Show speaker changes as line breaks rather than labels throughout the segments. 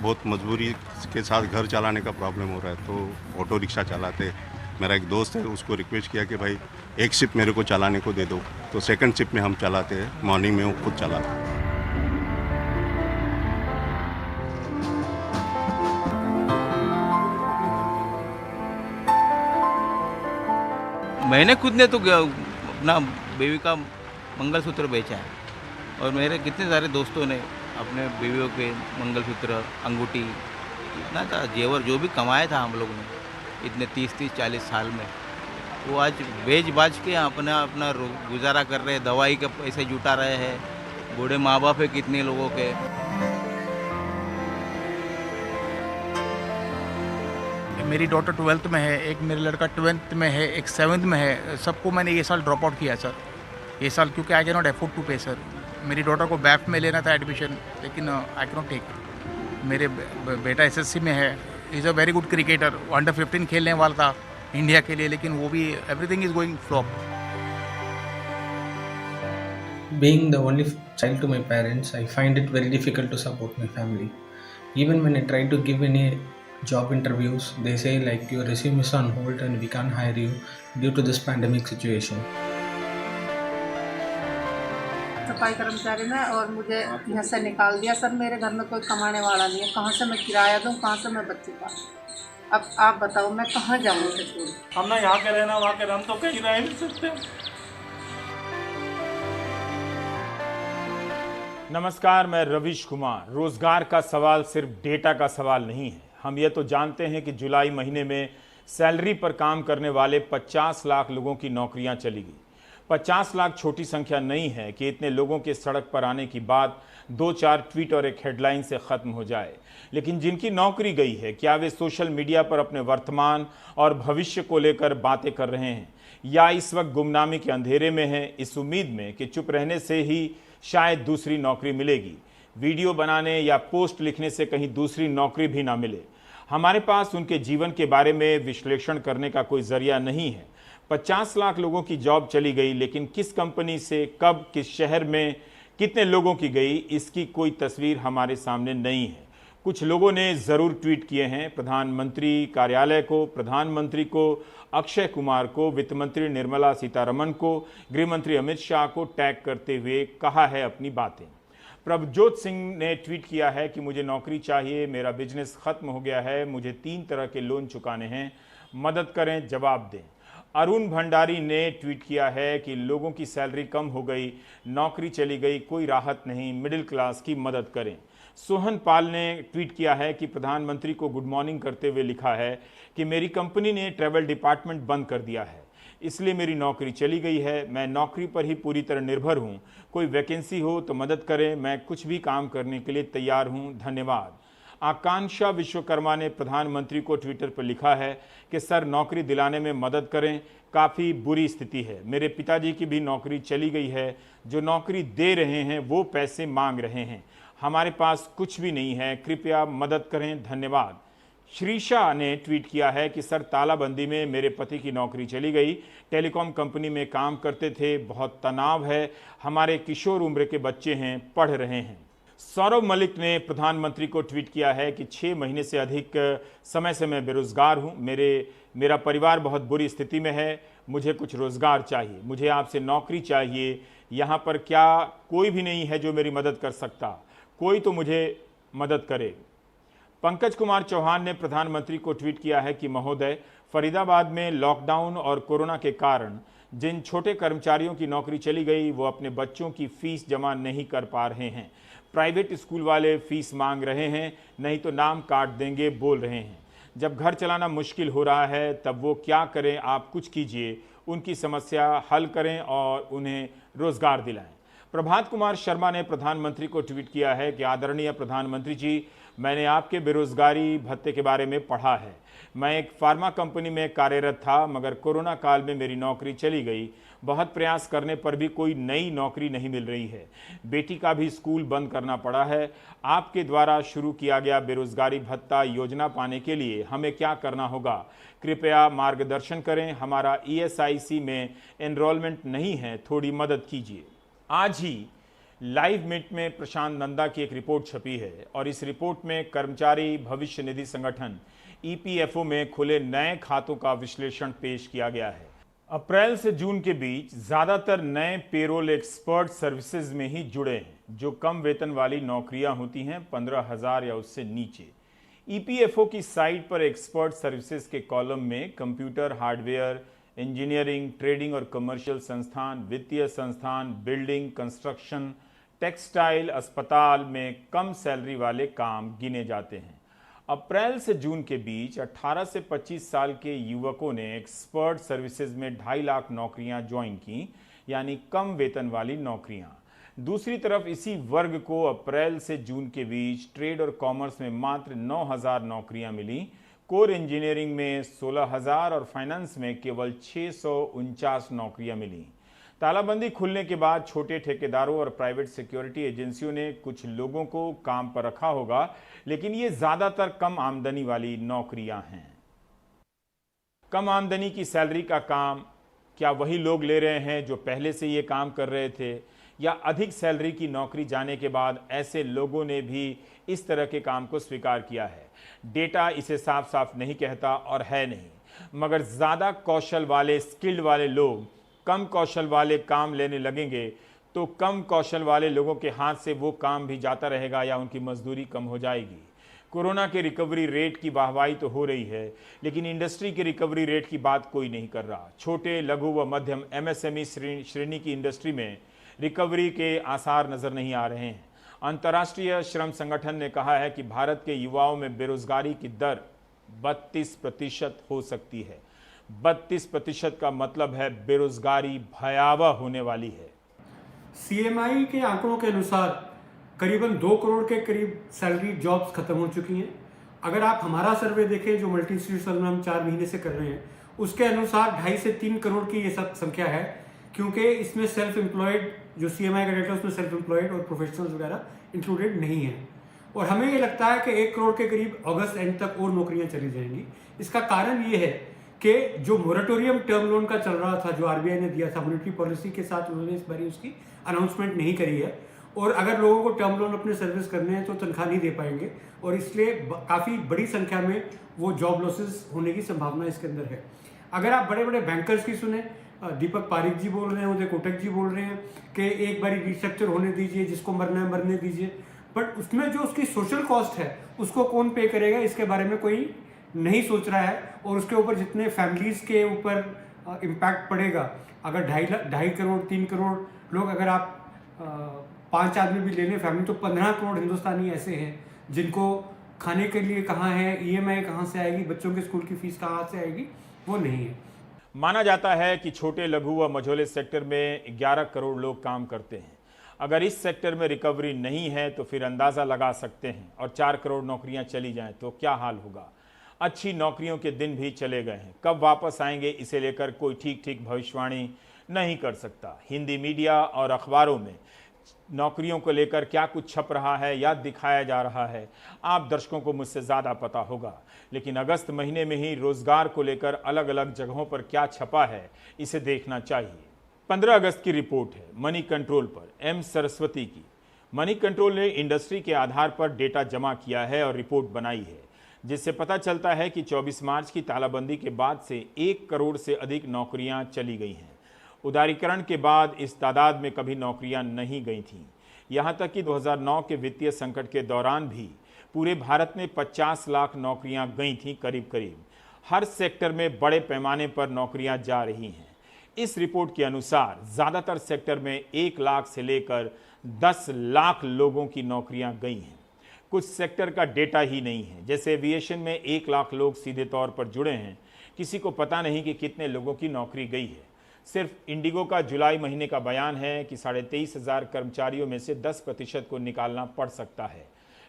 बहुत मजबूरी के साथ घर चलाने का प्रॉब्लम हो रहा है, तो ऑटो रिक्शा चलाते। मेरा एक दोस्त है, उसको रिक्वेस्ट किया कि भाई एक शिफ्ट मेरे को चलाने को दे दो, तो सेकंड शिफ्ट में हम चलाते हैं, मॉर्निंग में वो खुद चलाता है।
मैंने खुद ने तो अपना बीवी का मंगलसूत्र बेचा है, और मेरे कितने सारे दोस्तों ने अपने बीवियों के मंगलसूत्र, अंगूठी, इतना था जेवर जो भी कमाया था हम लोग ने इतने 30-40 साल में, वो आज बेच बाच के अपना अपना गुजारा कर रहे हैं, दवाई के पैसे जुटा रहे हैं। बूढ़े माँ बाप है कितने लोगों के।
मेरी डॉटर 12th में है, एक मेरा लड़का 12th में है, एक 7th में है। सबको मैंने ये साल ड्रॉप आउट किया सर, ये साल, क्योंकि I can not afford to pay sir. मेरी डॉटर को बैफ में लेना था एडमिशन, लेकिन आई कैन नॉट टेक। मेरे बेटा एसएससी में है, is a very good cricketer, under 15 खेलने वाला था इंडिया के लिए, लेकिन वो भी everything is going flop.
Being the only child to my parents, I find it very difficult to support my family. Even when I try to give any job interviews, they say like your resume is on hold and we can't hire you due to this pandemic situation.
सफाई कर्मचारी ने और मुझे यहाँ से निकाल दिया sir. मेरे घर में कोई कमाने वाला नहीं है, कहाँ से मैं किराया दूँ, कहाँ से मैं बच्चे का। अब आप बताओ मैं कहाँ जाऊँ उसे छोड़।
हम ना यहाँ के रहना वहाँ के, हम तो कहीं रह नहीं सकते। नमस्कार, मैं रविश कुमार। रोजगार का सवाल सिर्फ डेटा का सवाल नहीं है। हम ये तो जानते हैं कि जुलाई महीने में सैलरी पर काम करने वाले 50 लाख लोगों की नौकरियां चली गई। 50 लाख छोटी संख्या नहीं है कि इतने लोगों के सड़क पर आने की बात 2-4 ट्वीट और एक हेडलाइन से ख़त्म हो जाए। लेकिन जिनकी नौकरी गई है, क्या वे सोशल मीडिया पर अपने वर्तमान और भविष्य को लेकर बातें कर रहे हैं, या इस वक्त गुमनामी के अंधेरे में हैं, इस उम्मीद में कि चुप रहने से ही शायद दूसरी नौकरी मिलेगी, वीडियो बनाने या पोस्ट लिखने से कहीं दूसरी नौकरी भी ना मिले। हमारे पास उनके जीवन के बारे में विश्लेषण करने का कोई जरिया नहीं है। 50 लाख लोगों की जॉब चली गई, लेकिन किस कंपनी से, कब, किस शहर में, कितने लोगों की गई, इसकी कोई तस्वीर हमारे सामने नहीं है। कुछ लोगों ने ज़रूर ट्वीट किए हैं, प्रधानमंत्री कार्यालय को, प्रधानमंत्री को, अक्षय कुमार को, वित्त मंत्री निर्मला सीतारमण को, गृह मंत्री अमित शाह को टैग करते हुए कहा है अपनी बातें। प्रभजोत सिंह ने ट्वीट किया है कि मुझे नौकरी चाहिए, मेरा बिजनेस खत्म हो गया है, मुझे 3 तरह के लोन चुकाने हैं, मदद करें, जवाब दें। अरुण भंडारी ने ट्वीट किया है कि लोगों की सैलरी कम हो गई, नौकरी चली गई, कोई राहत नहीं, मिडिल क्लास की मदद करें। सोहन पाल ने ट्वीट किया है कि प्रधानमंत्री को गुड मॉर्निंग करते हुए लिखा है कि मेरी कंपनी ने ट्रैवल डिपार्टमेंट बंद कर दिया है, इसलिए मेरी नौकरी चली गई है, मैं नौकरी पर ही पूरी तरह निर्भर हूं, कोई वैकेंसी हो तो मदद करें, मैं कुछ भी काम करने के लिए तैयार हूं, धन्यवाद। आकांक्षा विश्वकर्मा ने प्रधानमंत्री को ट्विटर पर लिखा है कि सर नौकरी दिलाने में मदद करें, काफ़ी बुरी स्थिति है, मेरे पिताजी की भी नौकरी चली गई है, जो नौकरी दे रहे हैं वो पैसे मांग रहे हैं, हमारे पास कुछ भी नहीं है, कृपया मदद करें, धन्यवाद। श्रीषा ने ट्वीट किया है कि सर तालाबंदी में मेरे पति की नौकरी चली गई, टेलीकॉम कंपनी में काम करते थे, बहुत तनाव है, हमारे किशोर उम्र के बच्चे हैं, पढ़ रहे हैं। सौरभ मलिक ने प्रधानमंत्री को ट्वीट किया है कि 6 महीने से अधिक समय से मैं बेरोजगार हूं, मेरा परिवार बहुत बुरी स्थिति में है, मुझे कुछ रोजगार चाहिए, मुझे आपसे नौकरी चाहिए, यहाँ पर क्या कोई भी नहीं है जो मेरी मदद कर सकता, कोई तो मुझे मदद करे। पंकज कुमार चौहान ने प्रधानमंत्री को ट्वीट किया है कि महोदय, फरीदाबाद में लॉकडाउन और कोरोना के कारण जिन छोटे कर्मचारियों की नौकरी चली गई वो अपने बच्चों की फीस जमा नहीं कर पा रहे हैं, प्राइवेट स्कूल वाले फीस मांग रहे हैं, नहीं तो नाम काट देंगे बोल रहे हैं। जब घर चलाना मुश्किल हो रहा है तब वो क्या करें, आप कुछ कीजिए, उनकी समस्या हल करें और उन्हें रोजगार दिलाएं। प्रभात कुमार शर्मा ने प्रधानमंत्री को ट्वीट किया है कि आदरणीय प्रधानमंत्री जी, मैंने आपके बेरोजगारी भत्ते के बारे में पढ़ा है, मैं एक फार्मा कंपनी में कार्यरत था, मगर कोरोना काल में मेरी नौकरी चली गई, बहुत प्रयास करने पर भी कोई नई नौकरी नहीं मिल रही है, बेटी का भी स्कूल बंद करना पड़ा है, आपके द्वारा शुरू किया गया बेरोजगारी भत्ता योजना पाने के लिए हमें क्या करना होगा, कृपया मार्गदर्शन करें, हमारा ESIC में एनरोलमेंट नहीं है, थोड़ी मदद कीजिए। आज ही लाइव मिनट में प्रशांत नंदा की एक रिपोर्ट छपी है और इस रिपोर्ट में कर्मचारी भविष्य निधि संगठन ईपीएफओ में खुले नए खातों का विश्लेषण पेश किया गया है। अप्रैल से जून के बीच ज्यादातर नए पेरोल एक्सपर्ट सर्विसेज में ही जुड़े हैं, जो कम वेतन वाली नौकरियां होती हैं 15,000 या उससे नीचे। ईपीएफओ की साइट पर एक्सपर्ट सर्विसेज के कॉलम में कंप्यूटर, हार्डवेयर, इंजीनियरिंग, ट्रेडिंग और कमर्शियल संस्थान, वित्तीय संस्थान, बिल्डिंग, कंस्ट्रक्शन, टेक्सटाइल, अस्पताल में कम सैलरी वाले काम गिने जाते हैं। अप्रैल से जून के बीच 18 से 25 साल के युवकों ने एक्सपर्ट सर्विसेज में 2.5 लाख नौकरियां ज्वाइन की, यानी कम वेतन वाली नौकरियां। दूसरी तरफ इसी वर्ग को अप्रैल से जून के बीच ट्रेड और कॉमर्स में मात्र 9,000 नौकरियां मिली, कोर इंजीनियरिंग में 16,000 और फाइनेंस में केवल 649 नौकरियां मिली। तालाबंदी खुलने के बाद छोटे ठेकेदारों और प्राइवेट सिक्योरिटी एजेंसियों ने कुछ लोगों को काम पर रखा होगा, लेकिन ये ज्यादातर कम आमदनी वाली नौकरियां हैं। कम आमदनी की सैलरी का काम क्या वही लोग ले रहे हैं जो पहले से ये काम कर रहे थे, या अधिक सैलरी की नौकरी जाने के बाद ऐसे लोगों ने भी इस तरह के काम को स्वीकार किया है? डेटा इसे साफ साफ नहीं कहता और है नहीं, मगर ज़्यादा कौशल वाले, स्किल्ड वाले लोग कम कौशल वाले काम लेने लगेंगे तो कम कौशल वाले लोगों के हाथ से वो काम भी जाता रहेगा या उनकी मजदूरी कम हो जाएगी। कोरोना के रिकवरी रेट की वाहवाही तो हो रही है, लेकिन इंडस्ट्री के रिकवरी रेट की बात कोई नहीं कर रहा। छोटे, लघु व मध्यम एमएसएमई श्रेणी की इंडस्ट्री में रिकवरी के आसार नजर नहीं आ रहे हैं। अंतर्राष्ट्रीय श्रम संगठन ने कहा है कि भारत के युवाओं में बेरोजगारी की दर 32% हो सकती है। 32% का मतलब है बेरोजगारी भयावह होने वाली है।
सीएमआई के आंकड़ों के अनुसार करीबन 2 करोड़ के करीब सैलरी जॉब्स खत्म हो चुकी हैं। अगर आप हमारा सर्वे देखें जो मल्टी इंस्टीट्यूशनल में हम 4 महीने से कर रहे हैं, उसके अनुसार 2.5 से 3 करोड़ की ये सब संख्या है, क्योंकि इसमें सेल्फ एम्प्लॉयड, जो सीएमआई का डेटा उसमें सेल्फ एम्प्लॉयड और प्रोफेशनल्स वगैरह इंक्लूडेड नहीं है। और हमें ये लगता है कि 1 करोड़ के करीब अगस्त एंड तक और नौकरियां चली जाएंगी। इसका कारण ये है कि जो मोरेटोरियम टर्म लोन का चल रहा था, जो आरबीआई ने दिया था मॉनेटरी पॉलिसी के साथ, उन्होंने इस बार उसकी अनाउंसमेंट नहीं करी है। और अगर लोगों को टर्म लोन अपने सर्विस करने हैं तो तनख्वाह नहीं दे पाएंगे, और इसलिए काफ़ी बड़ी संख्या में वो जॉब लॉसेस होने की संभावना इसके अंदर है। अगर आप बड़े बड़े बैंकर्स की सुने, दीपक पारिक जी बोल रहे हैं, उदय कोटक जी बोल रहे हैं कि एक बारी रिस्ट्रक्चर होने दीजिए, जिसको मरना है मरने दीजिए, बट उसमें जो उसकी सोशल कॉस्ट है उसको कौन पे करेगा, इसके बारे में कोई नहीं सोच रहा है। और उसके ऊपर जितने फैमिलीज के ऊपर इम्पैक्ट पड़ेगा, अगर 2.5 करोड़ 3 करोड़ लोग, अगर आप 5 आदमी भी ले लें फैमिली, तो 15 करोड़ हिंदुस्तानी ऐसे हैं जिनको खाने के लिए कहाँ है, ईएमआई कहाँ से आएगी, बच्चों के स्कूल की फीस कहाँ से आएगी, वो नहीं है।
माना जाता है कि छोटे, लघु व मझोले सेक्टर में 11 करोड़ लोग काम करते हैं। अगर इस सेक्टर में रिकवरी नहीं है तो फिर अंदाज़ा लगा सकते हैं, और 4 करोड़ नौकरियां चली जाएं तो क्या हाल होगा। अच्छी नौकरियों के दिन भी चले गए हैं, कब वापस आएंगे इसे लेकर कोई ठीक भविष्यवाणी नहीं कर सकता। हिंदी मीडिया और अखबारों में नौकरियों को लेकर क्या कुछ छप रहा है या दिखाया जा रहा है, आप दर्शकों को मुझसे ज़्यादा पता होगा, लेकिन अगस्त महीने में ही रोजगार को लेकर अलग अलग जगहों पर क्या छपा है इसे देखना चाहिए। 15 अगस्त की रिपोर्ट है मनी कंट्रोल पर, एम सरस्वती की। मनी कंट्रोल ने इंडस्ट्री के आधार पर डेटा जमा किया है और रिपोर्ट बनाई है, जिससे पता चलता है कि 24 मार्च की तालाबंदी के बाद से 1 करोड़ से अधिक नौकरियां चली गई हैं। उदारीकरण के बाद इस तादाद में कभी नौकरियां नहीं गई थीं। यहां तक कि 2009 के वित्तीय संकट के दौरान भी पूरे भारत में 50 लाख नौकरियां गई थीं करीब। हर सेक्टर में बड़े पैमाने पर नौकरियां जा रही हैं। इस रिपोर्ट के अनुसार ज़्यादातर सेक्टर में 1 लाख से लेकर 10 लाख लोगों की नौकरियां गई हैं। कुछ सेक्टर का डेटा ही नहीं है, जैसे एविएशन में 1 लाख लोग सीधे तौर पर जुड़े हैं, किसी को पता नहीं कि कितने लोगों की नौकरी गई है। सिर्फ इंडिगो का जुलाई महीने का बयान है कि 23,500 कर्मचारियों में से 10% को निकालना पड़ सकता है।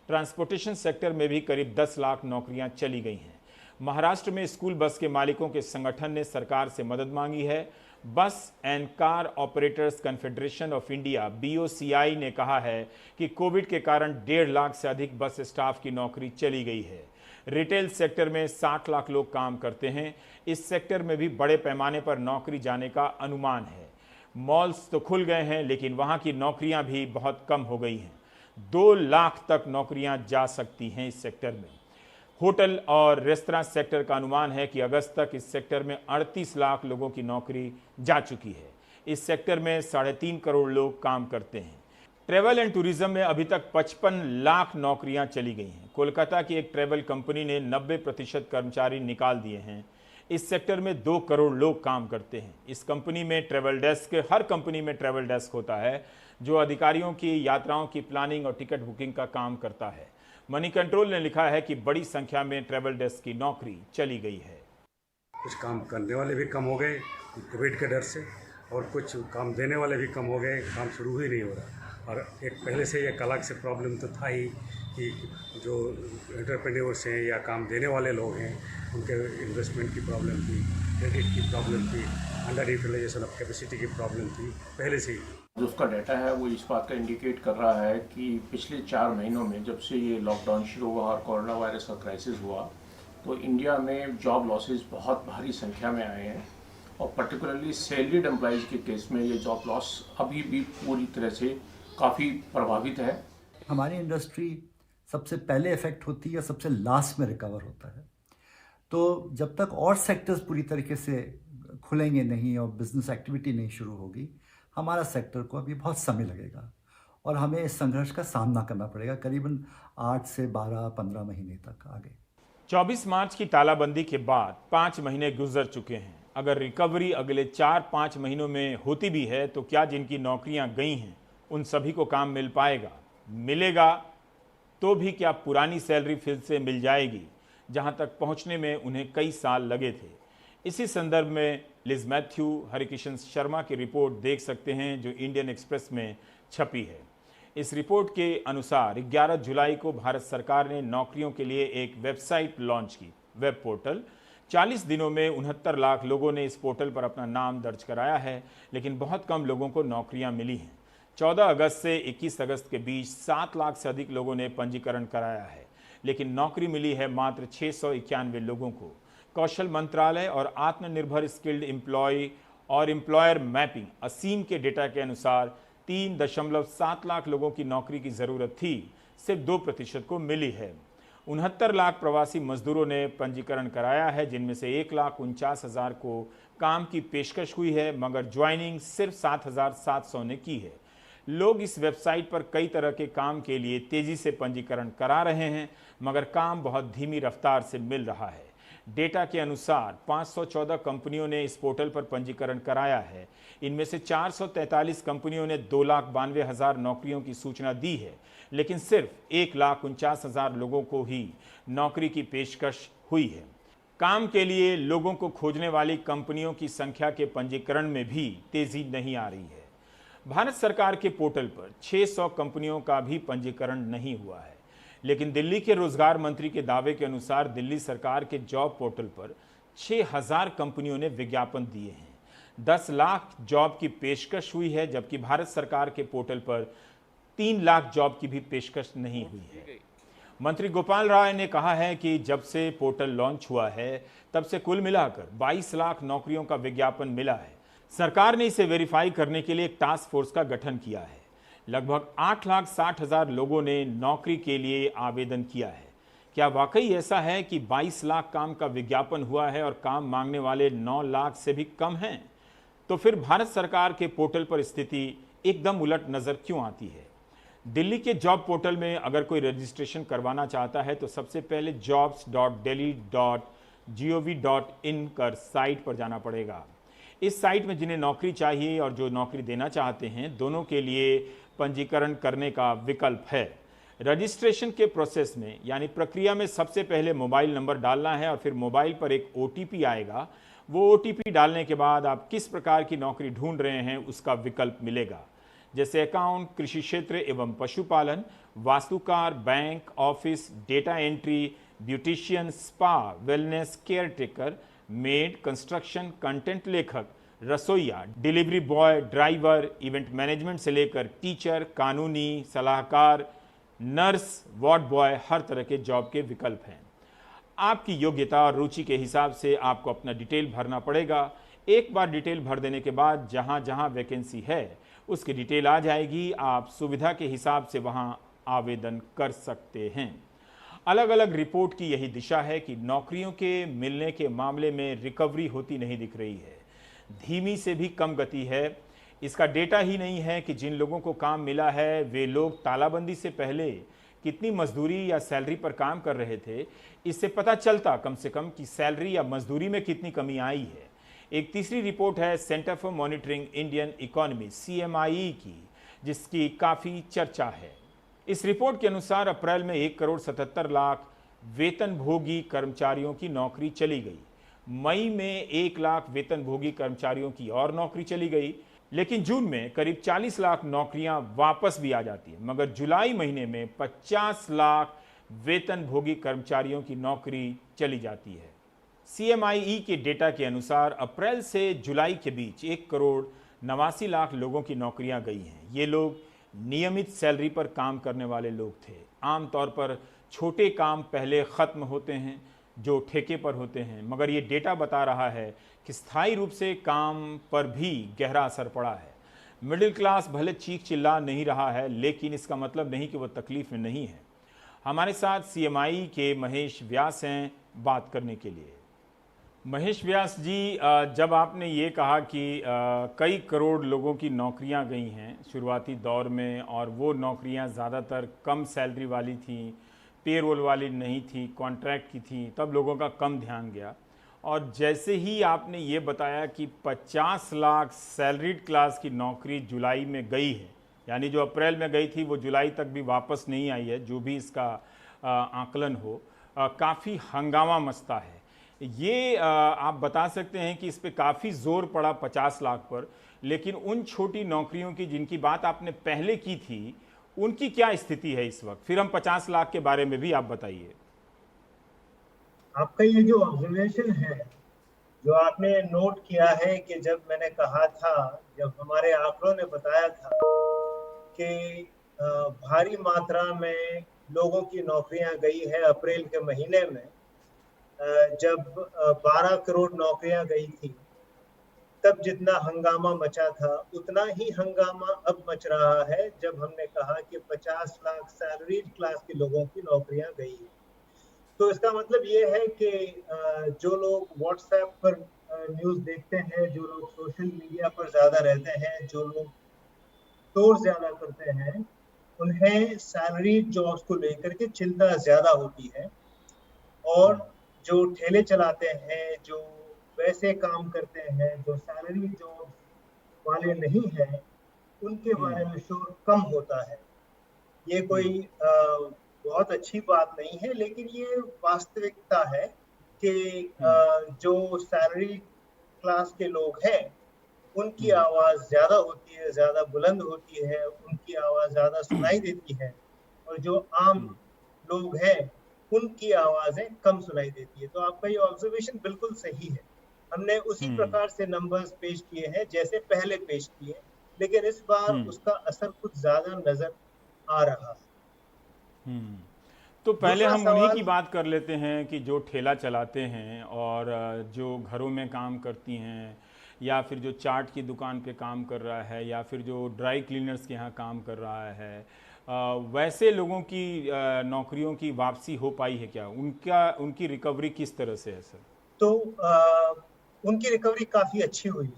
ट्रांसपोर्टेशन सेक्टर में भी करीब 10 लाख नौकरियां चली गई हैं। महाराष्ट्र में स्कूल बस के मालिकों के संगठन ने सरकार से मदद मांगी है। बस and car operators confederation of India BOCI ने कहा है कि कोविड के कारण 1.5 लाख से अधिक बस स्टाफ की नौकरी चली गई है। रिटेल सेक्टर में 60 लाख लोग काम करते हैं। इस सेक्टर में भी बड़े पैमाने पर नौकरी जाने का अनुमान है। मॉल्स तो खुल गए हैं, लेकिन वहाँ की नौकरियाँ भी बहुत कम हो गई हैं। 2 लाख तक नौकरियाँ जा सकती हैं इस सेक्टर में। होटल और रेस्तरां सेक्टर का अनुमान है कि अगस्त तक इस सेक्टर में 38 लाख लोगों की नौकरी जा चुकी है। इस सेक्टर में 3.5 करोड़ लोग काम करते हैं। ट्रैवल एंड टूरिज्म में अभी तक 55 लाख नौकरियां चली गई हैं। कोलकाता की एक ट्रैवल कंपनी ने 90% कर्मचारी निकाल दिए हैं। इस सेक्टर में 2 करोड़ लोग काम करते हैं। इस कंपनी में ट्रैवल डेस्क, हर कंपनी में ट्रैवल डेस्क होता है जो अधिकारियों की यात्राओं की प्लानिंग और टिकट बुकिंग का काम करता है। मनी कंट्रोल ने लिखा है कि बड़ी संख्या में ट्रैवल डेस्क की नौकरी चली गई है।
कुछ काम करने वाले भी कम हो गए कोविड के डर से, और कुछ काम देने वाले भी कम हो गए, काम शुरू ही नहीं हो रहा। और एक पहले से एक अलग से प्रॉब्लम तो था ही कि जो एंटरप्रेन्योर्स हैं या काम देने वाले लोग हैं उनके इन्वेस्टमेंट की प्रॉब्लम थी, क्रेडिट की प्रॉब्लम थी, अंडर यूटिलाइजेशन ऑफ कैपेसिटी की प्रॉब्लम थी पहले से ही।
जो उसका डाटा है वो इस बात का इंडिकेट कर रहा है कि पिछले 4 महीनों में जब से ये लॉकडाउन शुरू हुआ और कोरोना वायरस का क्राइसिस हुआ तो इंडिया में जॉब लॉसेस बहुत भारी संख्या में आए हैं, और पर्टिकुलरली सैलरीड एम्प्लॉइज़ के केस में ये जॉब लॉस अभी भी पूरी तरह से काफ़ी प्रभावित है।
हमारी इंडस्ट्री सबसे पहले इफेक्ट होती है, सबसे लास्ट में रिकवर होता है। तो जब तक और सेक्टर्स पूरी तरीके से खुलेंगे नहीं और बिजनेस एक्टिविटी नहीं शुरू होगी, हमारा सेक्टर को अभी बहुत समय लगेगा और हमें इस संघर्ष का सामना करना पड़ेगा करीबन 8 से 12-15 महीने तक आगे।
24 मार्च की तालाबंदी के बाद 5 महीने गुजर चुके हैं। अगर रिकवरी अगले 4-5 महीनों में होती भी है तो क्या जिनकी नौकरियां गई हैं उन सभी को काम मिल पाएगा? मिलेगा तो भी क्या पुरानी सैलरी फिर से मिल जाएगी जहां तक पहुंचने में उन्हें कई साल लगे थे? इसी संदर्भ में लिज मैथ्यू, हरिकिशन शर्मा की रिपोर्ट देख सकते हैं जो इंडियन एक्सप्रेस में छपी है। इस रिपोर्ट के अनुसार 11 जुलाई को भारत सरकार ने नौकरियों के लिए एक वेबसाइट लॉन्च की, वेब पोर्टल। 40 दिनों में 69 लाख लोगों ने इस पोर्टल पर अपना नाम दर्ज कराया है, लेकिन बहुत कम लोगों को नौकरियां मिली हैं। 14 अगस्त से 21 अगस्त के बीच 7 लाख से अधिक लोगों ने पंजीकरण कराया है, लेकिन नौकरी मिली है मात्र 691 लोगों को। कौशल मंत्रालय और आत्मनिर्भर स्किल्ड एम्प्लॉय और एम्प्लॉयर मैपिंग असीम के डेटा के अनुसार 3.7 लाख लोगों की नौकरी की ज़रूरत थी, सिर्फ 2% को मिली है। 69 लाख प्रवासी मजदूरों ने पंजीकरण कराया है, जिनमें से 1,49,000 को काम की पेशकश हुई है, मगर ज्वाइनिंग सिर्फ 7,700 ने की है। लोग इस वेबसाइट पर कई तरह के काम के लिए तेज़ी से पंजीकरण करा रहे हैं, मगर काम बहुत धीमी रफ्तार से मिल रहा है। डेटा के अनुसार 514 कंपनियों ने इस पोर्टल पर पंजीकरण कराया है। इनमें से 443 कंपनियों ने 2,92,000 नौकरियों की सूचना दी है, लेकिन सिर्फ 1,49,000 लोगों को ही नौकरी की पेशकश हुई है। काम के लिए लोगों को खोजने वाली कंपनियों की संख्या के पंजीकरण में भी तेजी नहीं आ रही है। भारत सरकार के पोर्टल पर 600 कंपनियों का भी पंजीकरण नहीं हुआ है, लेकिन दिल्ली के रोजगार मंत्री के दावे के अनुसार दिल्ली सरकार के जॉब पोर्टल पर 6,000 कंपनियों ने विज्ञापन दिए हैं। 10 लाख जॉब की पेशकश हुई है, जबकि भारत सरकार के पोर्टल पर 3 लाख जॉब की भी पेशकश नहीं हुई है। मंत्री गोपाल राय ने कहा है कि जब से पोर्टल लॉन्च हुआ है तब से कुल मिलाकर 22 लाख नौकरियों का विज्ञापन मिला है। सरकार ने इसे वेरीफाई करने के लिए एक टास्क फोर्स का गठन किया है। लगभग 8,60,000 लोगों ने नौकरी के लिए आवेदन किया है। क्या वाकई ऐसा है कि 22 लाख काम का विज्ञापन हुआ है और काम मांगने वाले 9 लाख से भी कम हैं? तो फिर भारत सरकार के पोर्टल पर स्थिति एकदम उलट नजर क्यों आती है? दिल्ली के जॉब पोर्टल में अगर कोई रजिस्ट्रेशन करवाना चाहता है तो सबसे पहले jobs.delhi.gov.in कर साइट पर जाना पड़ेगा। इस साइट में जिन्हें नौकरी चाहिए और जो नौकरी देना चाहते हैं, दोनों के लिए पंजीकरण करने का विकल्प है। रजिस्ट्रेशन के प्रोसेस में यानी प्रक्रिया में सबसे पहले मोबाइल नंबर डालना है और फिर मोबाइल पर एक OTP आएगा। वो OTP डालने के बाद आप किस प्रकार की नौकरी ढूंढ रहे हैं उसका विकल्प मिलेगा, जैसे अकाउंट, कृषि क्षेत्र एवं पशुपालन, वास्तुकार, bank, office, data entry, beautician, spa, wellness, care taker, made, construction, content लेखक, रसोइया, delivery boy, driver, event management से लेकर टीचर, कानूनी सलाहकार, नर्स, वार्ड बॉय, हर तरह के जॉब के विकल्प हैं। आपकी योग्यता और रुचि के हिसाब से आपको अपना डिटेल भरना पड़ेगा। एक बार डिटेल भर देने के बाद जहां जहां वैकेंसी है उसकी डिटेल आ जाएगी। आप सुविधा के हिसाब से वहां आवेदन कर सकते हैं। अलग अलग रिपोर्ट की यही दिशा है कि नौकरियों के मिलने के मामले में रिकवरी होती नहीं दिख रही है, धीमी से भी कम गति है। इसका डेटा ही नहीं है कि जिन लोगों को काम मिला है वे लोग तालाबंदी से पहले कितनी मजदूरी या सैलरी पर काम कर रहे थे। इससे पता चलता कम से कम कि सैलरी या मजदूरी में कितनी कमी आई है। एक तीसरी रिपोर्ट है centre for monitoring Indian economy CMIE की, जिसकी काफ़ी चर्चा है। इस रिपोर्ट के अनुसार अप्रैल में 1,77,00,000 वेतनभोगी कर्मचारियों की नौकरी चली गई। मई में 1 लाख वेतनभोगी कर्मचारियों की और नौकरी चली गई, लेकिन जून में करीब 40 लाख नौकरियां वापस भी आ जाती हैं। मगर जुलाई महीने में 50 लाख वेतनभोगी कर्मचारियों की नौकरी चली जाती है। CMIE के डेटा के अनुसार अप्रैल से जुलाई के बीच 1,89,00,000 लोगों की नौकरियां गई हैं। ये लोग नियमित सैलरी पर काम करने वाले लोग थे। आमतौर पर छोटे काम पहले ख़त्म होते हैं जो ठेके पर होते हैं, मगर ये डेटा बता रहा है कि स्थायी रूप से काम पर भी गहरा असर पड़ा है। मिडिल क्लास भले चीख चिल्ला नहीं रहा है, लेकिन इसका मतलब नहीं कि वह तकलीफ में नहीं है। हमारे साथ CMIE के महेश व्यास हैं बात करने के लिए। महेश व्यास जी, जब आपने ये कहा कि कई करोड़ लोगों की नौकरियां गई हैं शुरुआती दौर में, और वो नौकरियां ज़्यादातर कम सैलरी वाली थी, पेरोल वाली नहीं थी, कॉन्ट्रैक्ट की थी, तब लोगों का कम ध्यान गया। और जैसे ही आपने ये बताया कि 50 लाख सैलरीड क्लास की नौकरी जुलाई में गई है, यानी जो अप्रैल में गई थी वो जुलाई तक भी वापस नहीं आई है, जो भी इसका आकलन हो, काफ़ी हंगामा मचता है। ये आप बता सकते हैं कि इस पे काफ़ी ज़ोर पड़ा 50 लाख पर, लेकिन उन छोटी नौकरियों की जिनकी बात आपने पहले की थी, उनकी क्या स्थिति है इस वक्त? फिर हम 50 लाख के बारे में भी आप बताइए।
आपका ये जो ऑब्जर्वेशन है, जो आपने नोट किया है कि जब मैंने कहा था, जब हमारे आंकड़ों ने बताया था कि भारी मात्रा में लोगों की नौकरियां गई है अप्रैल के महीने में, जब 12 करोड़ नौकरियां गई थी, तब जितना हंगामा मचा था उतना ही हंगामा अब मच रहा है जब हमने कहा कि 50 लाख सैलरीड क्लास के लोगों की नौकरियां गई है। तो इसका मतलब ये है कि जो लोग व्हाट्सएप पर न्यूज़ देखते हैं, जो लोग सोशल मीडिया पर ज़्यादा रहते हैं, जो लोग स्टोर ज़्यादा करते हैं, उन्हें सैलरीड जॉब्स को लेकर के चिंता ज़्यादा होती है। और जो ठेले चलाते हैं, जो वैसे काम करते हैं, जो सैलरी जॉब वाले नहीं हैं, उनके बारे में शोर कम होता है। ये कोई बहुत अच्छी बात नहीं है, लेकिन ये वास्तविकता है कि जो सैलरी क्लास के लोग हैं, उनकी आवाज़ ज़्यादा होती है, ज़्यादा बुलंद होती है, उनकी आवाज़ ज़्यादा सुनाई देती है, और जो आम लोग हैं उनकी आवाज़ें कम सुनाई देती है। तो आपका ये ऑब्जर्वेशन बिल्कुल सही है। हमने उसी प्रकार से नंबर्स पेश किए हैं जैसे पहले पेश किए, लेकिन इस बार उसका असर कुछ ज़्यादा नज़र आ रहा है।
तो पहले हम उन्हीं की बात कर लेते हैं कि जो ठेला चलाते हैं और जो घरों में काम करती हैं, या फिर जो चाट की दुकान पे काम कर रहा है, या फिर जो ड्राई क्लीनर्स के यहाँ काम कर रहा है, वैसे लोगों की नौकरियों की वापसी हो पाई है क्या? उनकी रिकवरी किस तरह से है सर?
तो उनकी रिकवरी काफ़ी अच्छी हुई,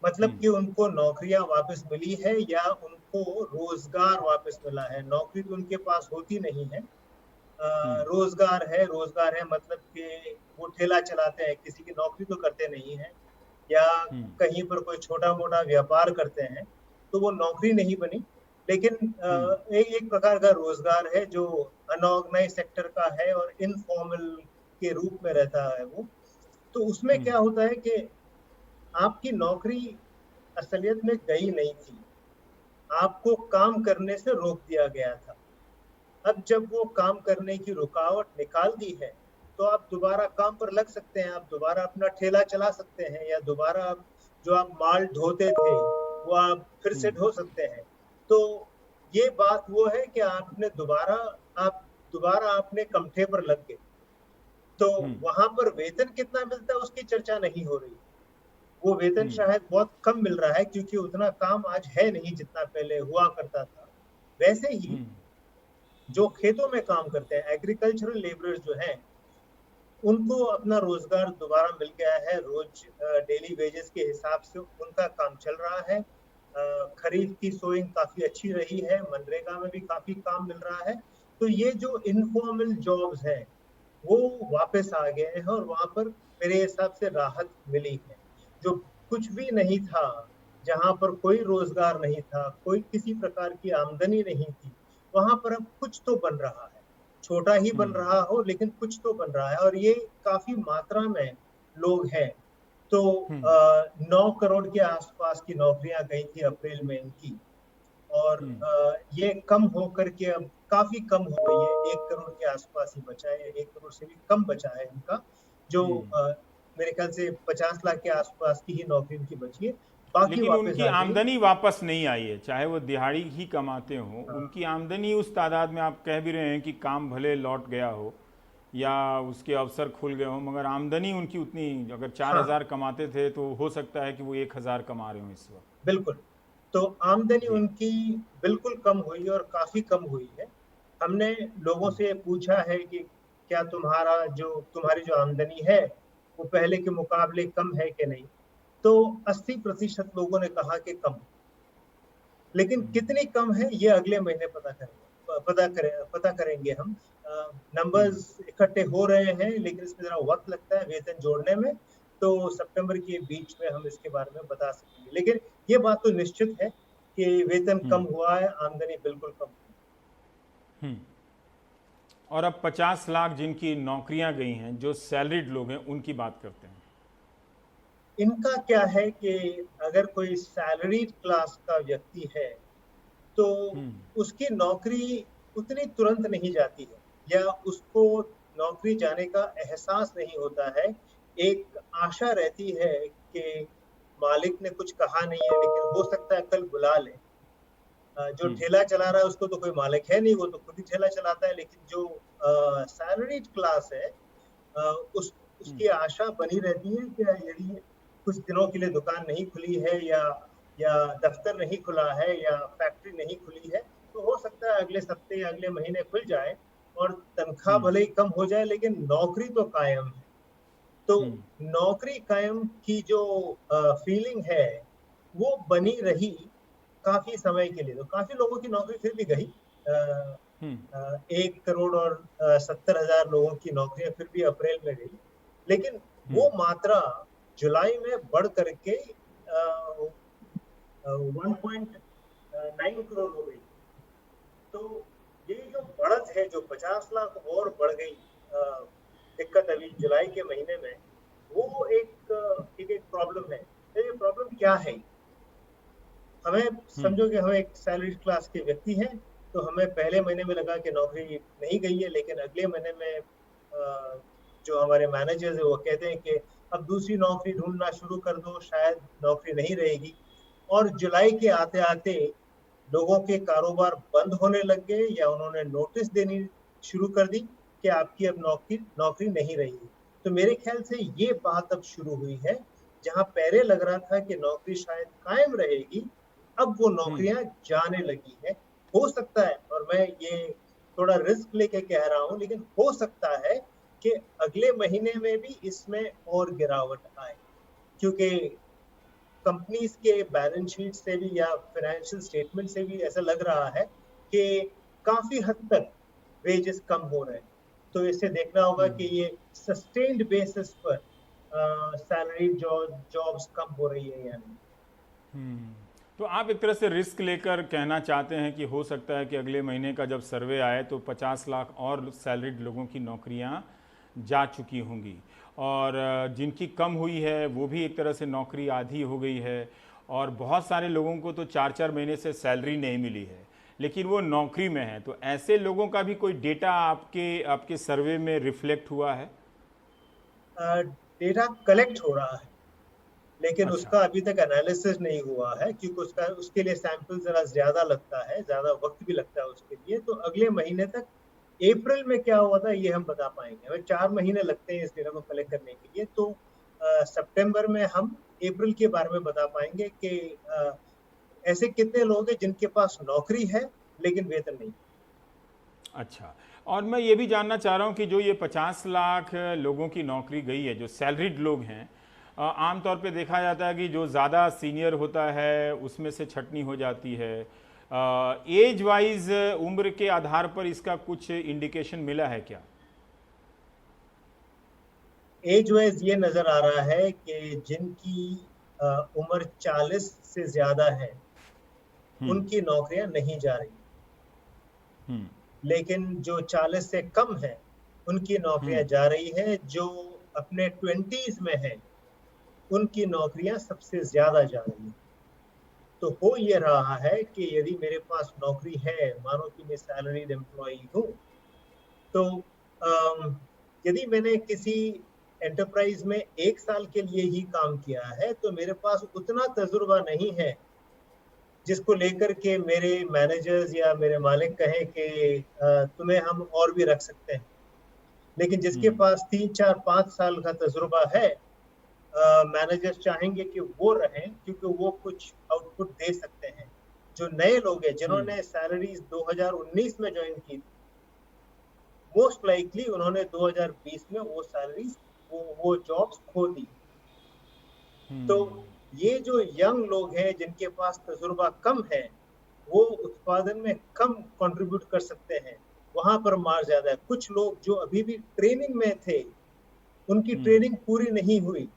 मतलब कि उनको नौकरियां वापस मिली है या उनको रोजगार वापस मिला है। नौकरी तो उनके पास होती नहीं है, रोजगार है मतलब कि वो ठेला चलाते हैं, किसी की नौकरी तो करते नहीं है, या कहीं पर कोई छोटा मोटा व्यापार करते हैं, तो वो नौकरी नहीं बनी, लेकिन एक प्रकार का रोजगार है जो अनऑर्गेनाइज सेक्टर का है और इनफॉर्मल के रूप में रहता है वो। तो उसमें क्या होता है कि आपकी नौकरी असलियत में गई नहीं थी, आपको काम करने से रोक दिया गया था। अब जब वो काम करने की रुकावट निकाल दी है, तो आप दोबारा काम पर लग सकते हैं, आप दोबारा अपना ठेला चला सकते हैं, या दोबारा आप जो आप माल ढोते थे वो आप फिर से ढो सकते हैं। तो ये बात वो है कि आपने दोबारा अपने कमठे पर लग गए। तो वहां पर वेतन कितना मिलता है उसकी चर्चा नहीं हो रही, वो वेतन शायद बहुत कम मिल रहा है क्योंकि उतना काम आज है नहीं जितना पहले हुआ करता था। वैसे ही जो खेतों में काम करते हैं, एग्रीकल्चरल लेबरर्स जो हैं, उनको अपना रोजगार दोबारा मिल गया है। रोज डेली वेजेस के हिसाब से उनका काम चल रहा है। खरीफ की सोइंग काफी अच्छी रही है, मनरेगा में भी काफी काम मिल रहा है। तो ये जो इनफॉर्मल जॉब्स हैं वो वापस आ गए हैं और वहां पर मेरे हिसाब से राहत मिली है। जो कुछ भी नहीं था, जहां पर कोई रोजगार नहीं था, कोई किसी प्रकार की आमदनी नहीं थी, वहां पर अब कुछ तो बन रहा है। छोटा ही बन रहा हो लेकिन कुछ तो बन रहा है और ये काफी मात्रा में लोग हैं। तो 9 करोड़ के आसपास की नौकरियां गई थी अप्रैल में इनकी और ये कम होकर के अब काफी कम हो गई है। 1 करोड़ के आसपास ही बचा है, 1 करोड़ से भी कम बचा है इनका, जो मेरे ख्याल से 50 लाख के आसपास की ही नौकरी इनकी बची है। बाकी
लेकिन
वापस
उनकी
आ गई।
आमदनी वापस नहीं आई है, चाहे वो दिहाड़ी ही कमाते हो, उनकी आमदनी उस तादाद में, आप कह भी रहे हैं कि काम भले लौट गया हो या उसके अवसर खुल गए हो, मगर आमदनी उनकी उतनी, अगर 4,000 कमाते थे तो हो सकता है कि वो 1,000 कमा रहे हो इस वक्त।
बिल्कुल। तो आमदनी उनकी बिल्कुल कम हुई है और काफी कम हुई है। हमने लोगों से पूछा है कि क्या तुम्हारी जो आमदनी है वो पहले के मुकाबले कम है कि नहीं, तो 80% लोगों ने कहा कि कम। लेकिन कितनी कम है ये अगले महीने पता करेंगे हम। नंबर्स इकट्ठे हो रहे हैं लेकिन इसमें जरा वक्त लगता है वेतन जोड़ने में, तो सितंबर के बीच में हम इसके बारे में बता सकेंगे। लेकिन ये बात तो निश्चित है कि वेतन कम हुआ है, आमदनी बिल्कुल कम हुई।
और अब 50 लाख जिनकी नौकरियां गई हैं, जो सैलरीड लोग हैं, उनकी बात करते हैं।
इनका क्या है कि अगर कोई सैलरीड क्लास का व्यक्ति है तो उसकी नौकरी उतनी तुरंत नहीं जाती है या उसको नौकरी जाने का एहसास नहीं होता है। एक आशा रहती है कि मालिक ने कुछ कहा नहीं है लेकिन हो सकता है कल बुला ले। जो ठेला चला रहा है उसको तो कोई मालिक है नहीं, वो तो खुद ही ठेला चलाता है। लेकिन जो सैलरीड क्लास है उसकी आशा बनी रहती है कि यदि कुछ दिनों के लिए दुकान नहीं खुली है या दफ्तर नहीं खुला है या फैक्ट्री नहीं खुली है तो हो सकता है अगले हफ्ते या अगले महीने खुल जाए और तनख्वाह भले ही कम हो जाए लेकिन नौकरी तो कायम है। तो नौकरी कायम की जो फीलिंग है वो बनी रही काफी समय के लिए। तो काफी लोगों की नौकरी फिर भी गई। 1 करोड़ और 70,000 लोगों की नौकरियां फिर भी अप्रैल में गई, लेकिन वो मात्रा जुलाई में बढ़ करके 1.9 करोड़ हो गई। तो ये जो बढ़त है, जो 50 लाख और बढ़ गई दिक्कत अभी जुलाई के महीने में, वो एक प्रॉब्लम है। तो ये प्रॉब्लम क्या है? हमें समझो कि हम एक सैलरी क्लास के व्यक्ति हैं तो हमें पहले महीने में लगा कि नौकरी नहीं गई है, लेकिन अगले महीने में जो हमारे मैनेजर्स है वो कहते हैं कि अब दूसरी नौकरी ढूंढना शुरू कर दो, शायद नौकरी नहीं रहेगी। और जुलाई के आते आते लोगों के कारोबार बंद होने लग गए या उन्होंने नोटिस देनी शुरू कर दी कि आपकी अब नौकरी नहीं रहेगी। तो मेरे ख्याल से ये बात अब शुरू हुई है, जहां पहले लग रहा था कि नौकरी शायद कायम रहेगी, अब वो नौकरियां जाने लगी है। हो सकता है, और मैं ये थोड़ा रिस्क लेके कह रहा हूं, लेकिन हो सकता है कि अगले महीने में भी इसमें और गिरावट आए, क्योंकि कंपनीज के बैलेंस शीट से भी या फाइनेंशियल स्टेटमेंट से भी ऐसा लग रहा है कि काफी हद तक वेजेस कम हो रहे हैं। तो इसे देखना होगा कि ये सस्टेन्ड बेसिस पर सैलरी जॉब्स कम हो रही है या नहीं।
तो आप एक तरह से रिस्क लेकर कहना चाहते हैं कि हो सकता है कि अगले महीने का जब सर्वे आए तो 50 लाख और सैलरीड लोगों की नौकरियां जा चुकी होंगी, और जिनकी कम हुई है वो भी एक तरह से नौकरी आधी हो गई है, और बहुत सारे लोगों को तो 4-4 महीने से सैलरी नहीं मिली है लेकिन वो नौकरी में है। तो ऐसे लोगों का भी कोई डेटा आपके सर्वे में रिफ्लेक्ट हुआ है?
डेटा कलेक्ट हो रहा है लेकिन
अच्छा।
उसका अभी तक एनालिसिस नहीं हुआ है, क्योंकि उसके लिए सैंपल जरा ज्यादा लगता है, ज्यादा वक्त भी लगता है उसके लिए। तो अगले महीने तक, अप्रैल में क्या हुआ था ये हम बता पाएंगे। हमें 4 महीने लगते हैं इस डेटा को कलेक्ट करने के लिए। तो सितंबर में हम अप्रैल के बारे में बता पाएंगे कि ऐसे कितने लोग हैं जिनके पास नौकरी है लेकिन वेतन नहीं।
अच्छा, और मैं ये भी जानना चाह रहा हूँ कि जो ये 50 लाख लोगों की नौकरी गई है, जो सैलरीड लोग हैं, आमतौर पे देखा जाता है कि जो ज़्यादा सीनियर होता है उसमें से छटनी हो जाती है। एज वाइज उम्र के आधार पर इसका कुछ इंडिकेशन मिला है क्या?
एज वाइज ये नजर आ रहा है कि जिनकी उम्र 40 से ज्यादा है उनकी नौकरियां नहीं जा रही, लेकिन जो 40 से कम है उनकी नौकरियां जा रही है। जो अपने 20s में है उनकी नौकरियां सबसे ज्यादा जा रही है। तो हो ये रहा है कि यदि मेरे पास नौकरी है, मानो कि मैं सैलरीड एम्प्लॉई हूँ, तो यदि मैंने किसी एंटरप्राइज में 1 साल के लिए ही काम किया है तो मेरे पास उतना तजुर्बा नहीं है जिसको लेकर के मेरे मैनेजर्स या मेरे मालिक कहें कि तुम्हें हम और भी रख सकते हैं। लेकिन जिसके पास 3, 4, 5 साल का तजुर्बा है, मैनेजर्स चाहेंगे कि वो रहें क्योंकि वो कुछ आउटपुट दे सकते हैं। जो नए लोग हैं जिन्होंने सैलरीज 2019 में ज्वाइन की, मोस्ट लाइकली उन्होंने 2020 में वो सैलरीज वो जॉब्स खो दी। तो ये जो यंग लोग हैं जिनके पास तजुर्बा कम है, वो उत्पादन में कम कंट्रीब्यूट कर सकते हैं, वहां पर मार ज्यादा है। कुछ लोग जो अभी भी ट्रेनिंग में थे, उनकी ट्रेनिंग पूरी नहीं हुई,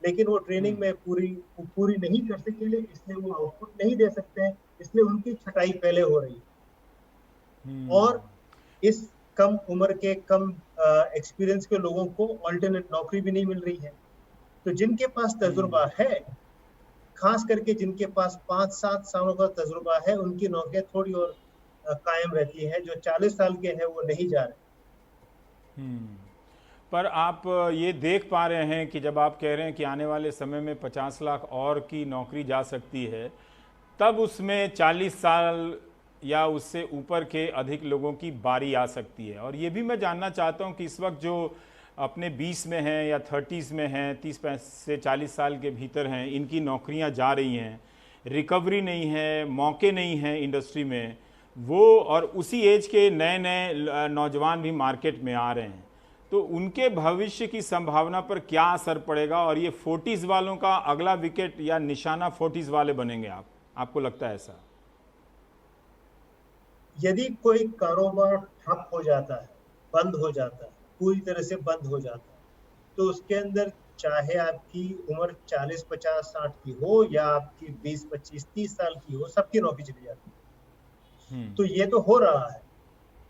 लेकिन वो ट्रेनिंग में पूरी नहीं कर सके, इसलिए वो आउटपुट नहीं दे सकते हैं, इसलिए उनकी छटाई पहले हो रही है। और इस कम उम्र के कम एक्सपीरियंस के लोगों को अल्टरनेट नौकरी भी नहीं मिल रही है। तो जिनके पास तजुर्बा है, खास करके जिनके पास 5-7 सालों का तजुर्बा है, उनकी नौकरियां थोड़ी और कायम रहती है। जो 40 साल के हैं वो नहीं जा रहे।
पर आप ये देख पा रहे हैं कि जब आप कह रहे हैं कि आने वाले समय में 50 लाख और की नौकरी जा सकती है, तब उसमें 40 साल या उससे ऊपर के अधिक लोगों की बारी आ सकती है। और ये भी मैं जानना चाहता हूँ कि इस वक्त जो अपने 20 में हैं या 30s में हैं, 30 से 40 साल के भीतर हैं, इनकी नौकरियां जा रही हैं, रिकवरी नहीं है, मौके नहीं हैं इंडस्ट्री में, वो और उसी एज के नए नए नौजवान भी मार्केट में आ रहे हैं, तो उनके भविष्य की संभावना पर क्या असर पड़ेगा? और ये 40s वालों का अगला विकेट या निशाना 40s वाले बनेंगे आपको लगता है ऐसा?
यदि कोई कारोबार ठप हो जाता है, बंद हो जाता है, पूरी तरह से बंद हो जाता है, तो उसके अंदर चाहे आपकी उम्र 40, 50, 60 की हो या आपकी 20, 25, 30 साल की हो, सबकी नौकरी चली जाती है। तो ये तो हो रहा है,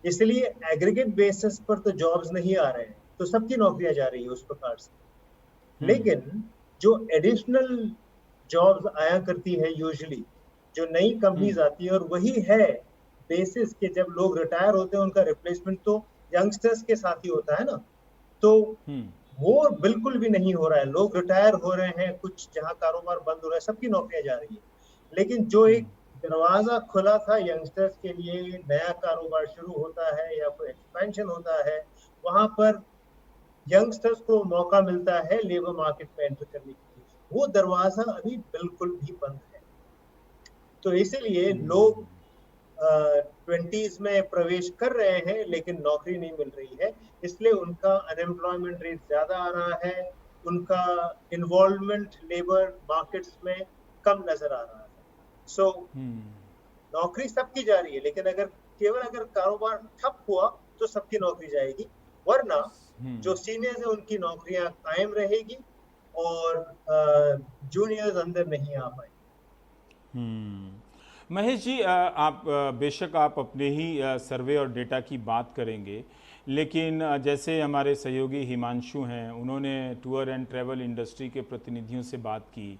इसलिए एग्रीगेट बेसिस पर तो जॉब्स नहीं आ रहे हैं, तो सबकी नौकरियां जा रही है उस प्रकार से। लेकिन जो एडिशनल जॉब्स आया करती है यूजुअली, जो नई कंपनीज आती है, और वही है बेसिस के जब लोग रिटायर होते हैं उनका रिप्लेसमेंट तो यंगस्टर्स के साथ ही होता है ना, तो वो बिल्कुल भी नहीं हो रहा है। लोग रिटायर हो रहे हैं, कुछ जहां कारोबार बंद हो रहा है, सबकी नौकरियां जा रही है। लेकिन जो एक दरवाजा खुला था यंगस्टर्स के लिए, नया कारोबार शुरू होता है या कोई एक्सपेंशन होता है, वहां पर यंगस्टर्स को मौका मिलता है लेबर मार्केट में एंटर करने के लिए, वो दरवाजा अभी बिल्कुल भी बंद है। तो इसीलिए लोग 20s में प्रवेश कर रहे हैं लेकिन नौकरी नहीं मिल रही है, इसलिए उनका अनएम्प्लॉयमेंट रेट ज्यादा आ रहा है, उनका इन्वॉल्वमेंट लेबर मार्केट्स में कम नजर आ रहा है। सो नौकरी सबकी जा रही है, लेकिन अगर कारोबार ठप हुआ तो सबकी नौकरी जाएगी, वरना जो सीनियर्स है उनकी नौकरियां कायम रहेगी और जूनियर्स अंदर नहीं आ पाएंगे।
महेश जी, आप बेशक आप अपने ही सर्वे और डेटा की बात करेंगे, लेकिन जैसे हमारे सहयोगी हिमांशु हैं, उन्होंने टूर एंड ट्रैवल इंडस्ट्री के प्रतिनिधियों से बात की,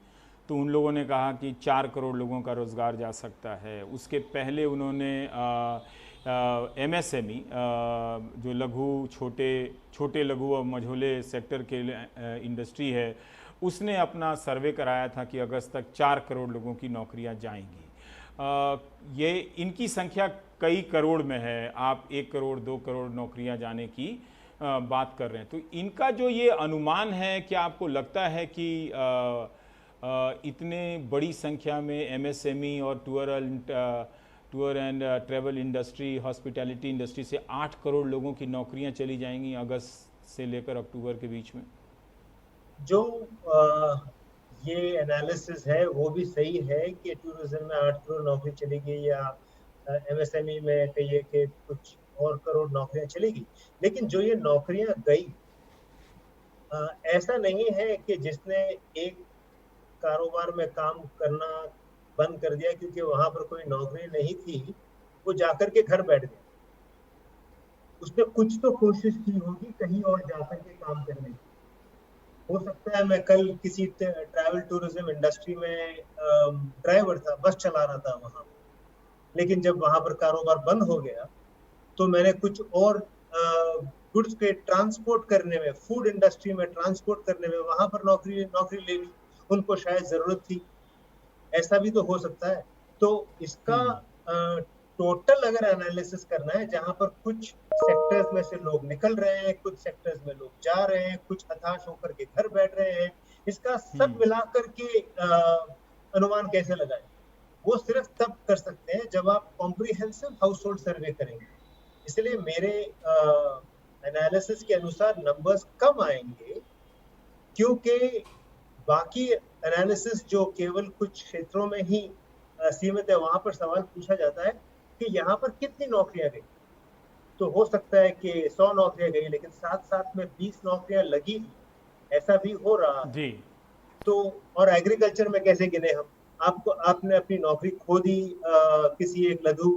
तो उन लोगों ने कहा कि 4 करोड़ लोगों का रोज़गार जा सकता है। उसके पहले उन्होंने MSME जो छोटे लघु और मझोले सेक्टर के इंडस्ट्री है, उसने अपना सर्वे कराया था कि अगस्त तक 4 करोड़ लोगों की नौकरियां जाएंगी। ये इनकी संख्या कई करोड़ में है, आप 1 करोड़ 2 करोड़ नौकरियां जाने की बात कर रहे हैं। तो इनका जो ये अनुमान है, क्या आपको लगता है कि इतने बड़ी संख्या में एमएसएमई और tour and travel industry, hospitality industry से 8 करोड़ लोगों की नौकरियां चली जाएंगी अगस्त से लेकर अक्टूबर के बीच में?
जो ये एनालिसिस है वो भी सही है कि टूरिज्म में 8 करोड़ नौकरी चलेगी, या एमएसएमई में कहिए कि कुछ और करोड़ नौकरियां चलेगी। लेकिन जो ये नौकरियां गई, ऐसा नहीं है कि जिसने एक कारोबार में काम करना बंद कर दिया क्योंकि वहां पर कोई नौकरी नहीं थी, वो जाकर के घर बैठ गया। उसने कुछ तो कोशिश की होगी कहीं और जाकर के काम करने की। हो सकता है मैं कल किसी ट्रैवल टूरिज्म इंडस्ट्री में ड्राइवर था, बस चला रहा था वहां, लेकिन जब वहां पर कारोबार बंद हो गया तो मैंने कुछ और गुड्स के ट्रांसपोर्ट करने में, फूड इंडस्ट्री में ट्रांसपोर्ट करने में वहां पर नौकरी ले ली। उनको शायद जरूरत थी, ऐसा भी तो हो सकता है। तो इसका टोटल अगर एनालिसिस करना है, जहां पर कुछ सेक्टर्स में से लोग निकल रहे हैं, कुछ सेक्टर्स में लोग जा रहे हैं, कुछ हताश होकर के घर बैठ रहे हैं, इसका सब मिलाकर के अनुमान कैसे लगाएं? वो सिर्फ तब कर सकते हैं जब आप कॉम्प्रिहेंसिव हाउस होल्ड सर्वे करेंगे। इसलिए मेरे एनालिसिस के अनुसार नंबर्स कम आएंगे, क्योंकि बाकी एनालिसिस जो केवल कुछ क्षेत्रों में ही सीमित है, वहां पर सवाल पूछा जाता है कि यहाँ पर कितनी नौकरियां गई। तो हो सकता है कि 100 नौकरियां गई, लेकिन साथ साथ में 20 नौकरियां लगी, ऐसा भी हो रहा
जी।
तो और एग्रीकल्चर में कैसे गिने हम? आपने अपनी नौकरी खो दी किसी एक लघु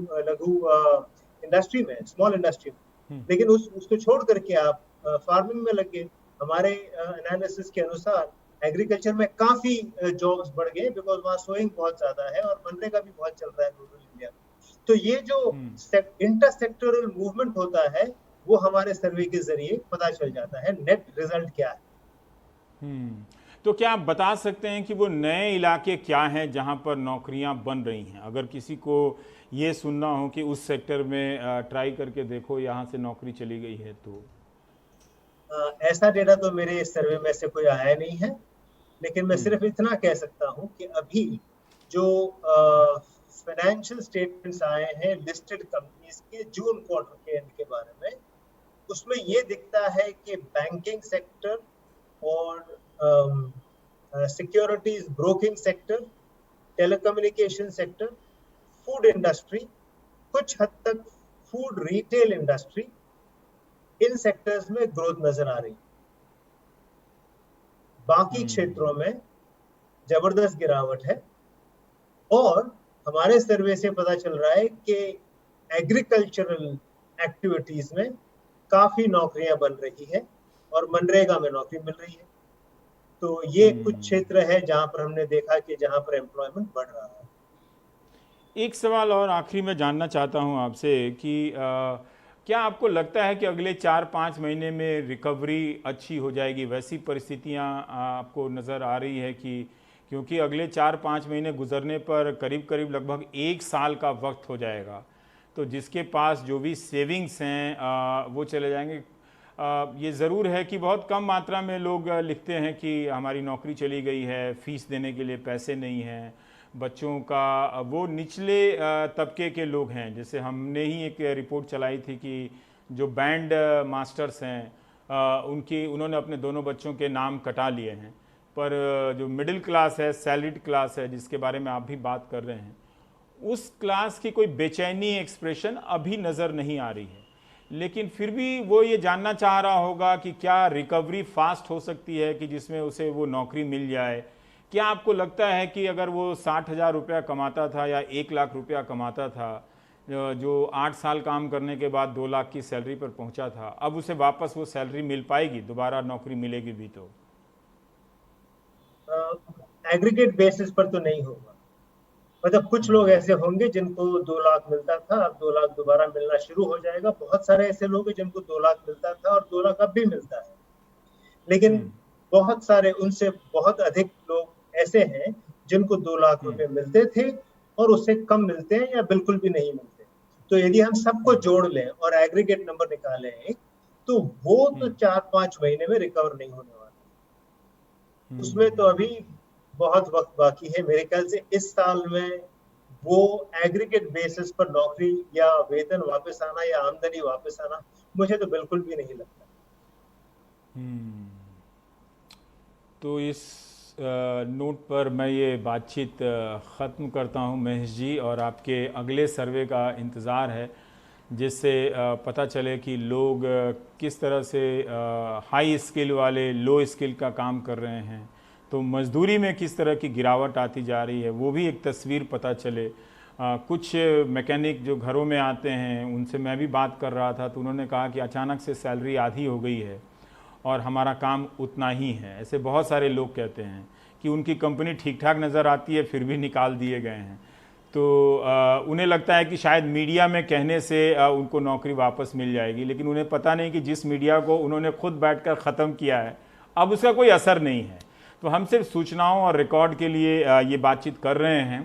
इंडस्ट्री में, स्मॉल इंडस्ट्री में, लेकिन उसको छोड़ करके आप फार्मिंग में लग गए। हमारे एनालिसिस के अनुसार एग्रीकल्चर में काफी जॉब्स बढ़ गए, बिकॉज वहाँ सोइंग बहुत ज्यादा है और मनरेगा भी बहुत चल रहा है रूरल इंडिया में। तो ये जो इंटरसेक्टोरल मूवमेंट होता है वो हमारे सर्वे के जरिए पता चल जाता है, नेट रिजल्ट क्या है।
तो क्या आप बता सकते हैं कि वो नए इलाके क्या हैं जहां पर नौकरियां बन रही हैं? अगर किसी को ये सुनना हो कि उस सेक्टर में ट्राई करके देखो, यहाँ से नौकरी चली गई है, तो
ऐसा डेटा तो मेरे इस सर्वे में से कोई आया नहीं है, लेकिन मैं सिर्फ इतना कह सकता हूं कि अभी जो फाइनेंशियल स्टेटमेंट्स आए हैं लिस्टेड कंपनीज के जून क्वार्टर के एंड के बारे में, उसमें ये दिखता है कि बैंकिंग सेक्टर और securities broking sector, telecommunication sector, food industry, कुछ हद तक फूड रिटेल इंडस्ट्री, इन सेक्टर्स में ग्रोथ नजर आ रही। बाकी क्षेत्रों में जबरदस्त गिरावट है, और हमारे सर्वे से पता चल रहा है कि एग्रीकल्चरल एक्टिविटीज में काफी नौकरियां बन रही है और मनरेगा में नौकरी मिल रही है। तो ये कुछ क्षेत्र है जहां पर हमने देखा कि जहां पर एम्प्लॉयमेंट बढ़ रहा है।
एक सवाल और आखिरी में जानना चाहता हूं आपसे कि क्या आपको लगता है कि अगले 4-5 महीने में रिकवरी अच्छी हो जाएगी? वैसी परिस्थितियां आपको नज़र आ रही है कि, क्योंकि अगले 4-5 महीने गुजरने पर करीब करीब लगभग 1 साल का वक्त हो जाएगा, तो जिसके पास जो भी सेविंग्स हैं वो चले जाएंगे। ये ज़रूर है कि बहुत कम मात्रा में लोग लिखते हैं कि हमारी नौकरी चली गई है, फीस देने के लिए पैसे नहीं हैं, बच्चों का वो निचले तबके के लोग हैं। जैसे हमने ही एक रिपोर्ट चलाई थी कि जो बैंड मास्टर्स हैं उन्होंने अपने दोनों बच्चों के नाम कटा लिए हैं, पर जो मिडिल क्लास है, सैलरीड क्लास है, जिसके बारे में आप भी बात कर रहे हैं, उस क्लास की कोई बेचैनी एक्सप्रेशन अभी नज़र नहीं आ रही है। लेकिन फिर भी वो ये जानना चाह रहा होगा कि क्या रिकवरी फास्ट हो सकती है कि जिसमें उसे वो नौकरी मिल जाए। क्या आपको लगता है कि अगर वो 60,000 रुपया कमाता था या 1 लाख रुपया कमाता था, जो 8 साल काम करने के बाद 2 लाख की सैलरी पर पहुंचा था, अब उसे वापस वो सैलरी मिल पाएगी? दोबारा नौकरी मिलेगी भी तो?
एग्रीगेट बेसिस पर तो नहीं होगा। मतलब कुछ लोग ऐसे होंगे जिनको 2 लाख मिलता था, अब 2 लाख दोबारा मिलना शुरू हो जाएगा। बहुत सारे ऐसे लोग हैं जिनको 2 लाख मिलता था और 2 लाख अब भी मिलता है। लेकिन बहुत सारे, उनसे बहुत अधिक लोग ऐसे हैं जिनको 2 लाख रुपए मिलते थे और उससे कम मिलते हैं या बिल्कुल भी नहीं मिलते। तो यदि हम सबको जोड़ लें और एग्रीगेट नंबर निकालें तो वो तो 4-5 महीने में रिकवर नहीं होने वाला। उसमें तो अभी बहुत वक्त बाकी है। मेरे ख्याल से इस साल में वो एग्रीगेट बेसिस पर नौकरी या वेतन वापस आना या आमदनी वापस आना मुझे तो बिल्कुल भी नहीं लगता।
तो इस नोट पर मैं ये बातचीत ख़त्म करता हूँ महेश जी, और आपके अगले सर्वे का इंतज़ार है जिससे पता चले कि लोग किस तरह से हाई स्किल वाले लो स्किल का काम कर रहे हैं, तो मज़दूरी में किस तरह की गिरावट आती जा रही है, वो भी एक तस्वीर पता चले। कुछ मैकेनिक जो घरों में आते हैं उनसे मैं भी बात कर रहा था, तो उन्होंने कहा कि अचानक से सैलरी आधी हो गई है और हमारा काम उतना ही है। ऐसे बहुत सारे लोग कहते हैं कि उनकी कंपनी ठीक ठाक नज़र आती है फिर भी निकाल दिए गए हैं। तो उन्हें लगता है कि शायद मीडिया में कहने से उनको नौकरी वापस मिल जाएगी, लेकिन उन्हें पता नहीं कि जिस मीडिया को उन्होंने खुद बैठकर ख़त्म किया है अब उसका कोई असर नहीं है। तो हम सिर्फ सूचनाओं और रिकॉर्ड के लिए ये बातचीत कर रहे हैं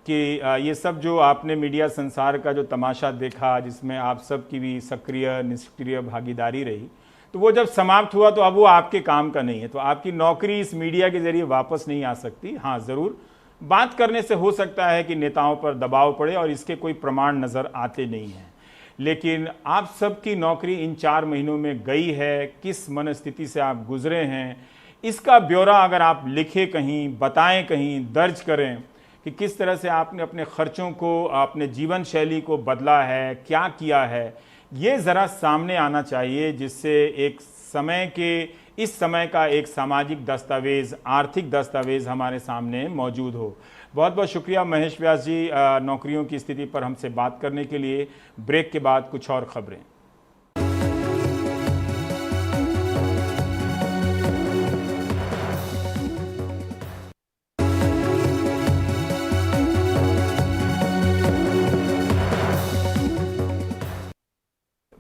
कि ये सब जो आपने मीडिया संसार का जो तमाशा देखा, जिसमें आप सब की भी सक्रिय निष्क्रिय भागीदारी रही, तो वो जब समाप्त हुआ तो अब वो आपके काम का नहीं है। तो आपकी नौकरी इस मीडिया के ज़रिए वापस नहीं आ सकती। हाँ, ज़रूर बात करने से हो सकता है कि नेताओं पर दबाव पड़े और इसके कोई प्रमाण नज़र आते नहीं हैं, लेकिन आप सबकी नौकरी इन 4 महीनों में गई है, किस मनस्थिति से आप गुजरे हैं, इसका ब्यौरा अगर आप लिखें कहीं, बताएं कहीं, दर्ज करें कि किस तरह से आपने अपने खर्चों को, अपने जीवन शैली को बदला है, क्या किया है, ये ज़रा सामने आना चाहिए, जिससे एक समय के इस समय का एक सामाजिक दस्तावेज़, आर्थिक दस्तावेज़ हमारे सामने मौजूद हो। बहुत बहुत शुक्रिया महेश व्यास जी, नौकरियों की स्थिति पर हमसे बात करने के लिए। ब्रेक के बाद कुछ और खबरें।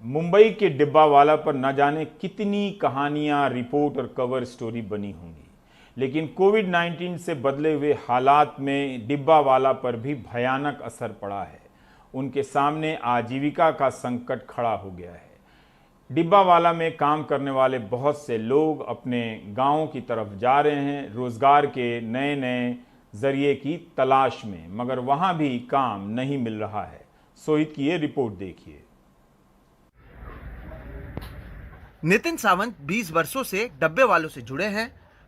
मुंबई के डिब्बावाला पर न जाने कितनी कहानियां, रिपोर्ट और कवर स्टोरी बनी होंगी, लेकिन कोविड-19 से बदले हुए हालात में डिब्बावाला पर भी भयानक असर पड़ा है। उनके सामने आजीविका का संकट खड़ा हो गया है। डिब्बावाला में काम करने वाले बहुत से लोग अपने गांवों की तरफ जा रहे हैं रोजगार के नए नए जरिए की तलाश में, मगर वहां भी काम नहीं मिल रहा है। सोहित की ये रिपोर्ट देखिए।
नितिन सावंत 20 वर्षों से डब्बे वालों से जुड़े हैं,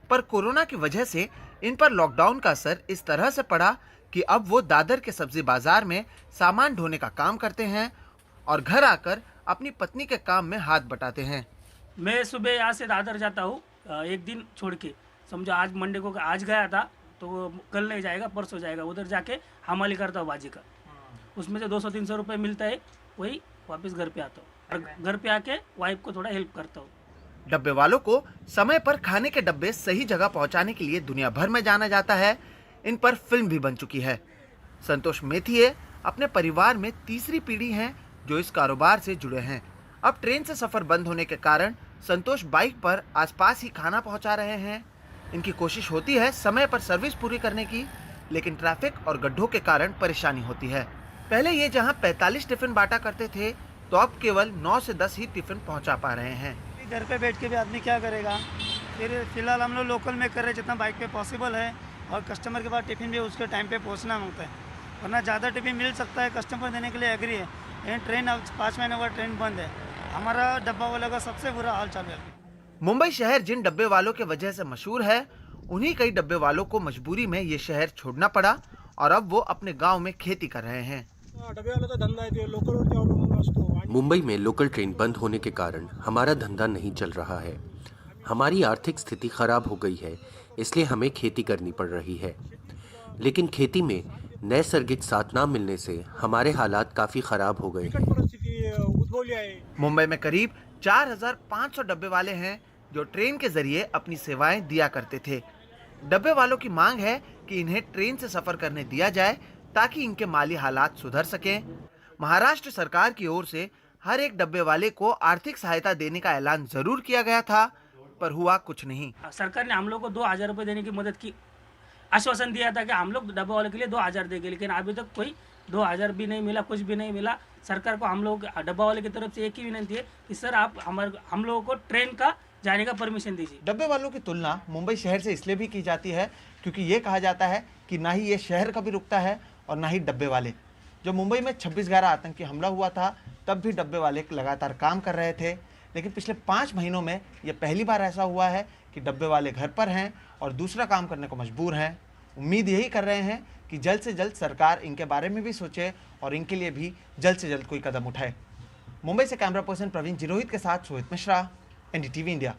पर कोरोना की वजह से इन पर लॉकडाउन का असर इस तरह से पड़ा कि अब वो दादर के सब्जी बाजार में सामान ढोने का काम करते हैं और घर आकर अपनी पत्नी के काम में हाथ बटाते हैं।
मैं सुबह यहाँ से दादर जाता हूँ, एक दिन छोड़ के, समझो आज मंडे को आज गया था तो कल नहीं जाएगा, परसों जाएगा। उधर जाके हमाली करता हूँ बाजी का, उसमें से 200-300 रुपये मिलता है, वही वापस घर पे आता हूँ और घर पे आके वाइफ को थोड़ा हेल्प करता हूँ।
डब्बे वालों को समय पर खाने के डब्बे सही जगह पहुंचाने के लिए दुनिया भर में जाना जाता है। इन पर फिल्म भी बन चुकी है। संतोष मेथिए अपने परिवार में तीसरी पीढ़ी हैं जो इस कारोबार से जुड़े हैं। अब ट्रेन से सफर बंद होने के कारण संतोष बाइक पर आसपास ही खाना पहुंचा रहे हैं। इनकी कोशिश होती है समय पर सर्विस पूरी करने की, लेकिन ट्रैफिक और गड्ढों के कारण परेशानी होती है। पहले ये जहां 45 टिफिन बांटा करते थे, तो अब केवल 9 से 10 ही टिफिन पहुंचा पा रहे हैं।
घर पे बैठ के भी आदमी क्या करेगा, फिर फिलहाल हम लोग लोकल में कर रहे हैं जितना बाइक पे पॉसिबल है, और कस्टमर के पास टिफिन भी उसके टाइम पे पहुंचना होता है, वरना ज़्यादा टिफिन मिल सकता है, कस्टमर देने के लिए एग्री है। लेकिन ट्रेन अब 5 महीने बाद ट्रेन बंद है। हमारा डब्बा वाला का सबसे बुरा हाल चाल है।
मुंबई शहर जिन डब्बे वालों के वजह से मशहूर है, उन्हीं कई डब्बे वालों को मजबूरी में ये शहर छोड़ना पड़ा और अब वो अपने गाँव में खेती कर रहे हैं।
मुंबई में लोकल ट्रेन बंद होने के कारण हमारा धंधा नहीं चल रहा है। हमारी आर्थिक स्थिति खराब हो गई है, इसलिए हमें खेती करनी पड़ रही है। लेकिन खेती में नैसर्गिक साथ ना मिलने से हमारे हालात काफी खराब हो गए हैं।
मुंबई में करीब 4500 डब्बे वाले हैं जो ट्रेन के जरिए अपनी सेवाएं दिया करते थे। डब्बे वालों की मांग है कि इन्हें ट्रेन से सफर करने दिया जाए ताकि इनके माली हालात सुधर सकें। महाराष्ट्र सरकार की ओर से हर एक डब्बे वाले को आर्थिक सहायता देने का ऐलान जरूर किया गया था, पर हुआ कुछ नहीं।
सरकार ने हम लोग को 2000 रुपये देने की मदद की, आश्वासन दिया था कि हम लोग डब्बे वाले के लिए 2000 देंगे, लेकिन अभी तक कोई 2000 भी नहीं मिला, कुछ भी नहीं मिला। सरकार को हम लोग डब्बा वाले की तरफ से एक ही विनती है कि सर आप हम लोगों को ट्रेन का जाने का परमिशन दीजिए।
डब्बे वालों की तुलना मुंबई शहर से इसलिए भी की जाती है क्योंकि ये कहा जाता है कि ना ही ये शहर कभी रुकता है और ना ही डब्बे वाले। जब मुंबई में 26/11 आतंकी हमला हुआ था तब भी डब्बे वाले लगातार काम कर रहे थे, लेकिन पिछले 5 महीनों में यह पहली बार ऐसा हुआ है कि डब्बे वाले घर पर हैं और दूसरा काम करने को मजबूर हैं। उम्मीद यही कर रहे हैं कि जल्द से जल्द सरकार इनके बारे में भी सोचे और इनके लिए भी जल्द से जल्द कोई कदम उठाए। मुंबई से कैमरा पर्सन प्रवीण जिरोहित के साथ सोहित मिश्रा, NDTV इंडिया।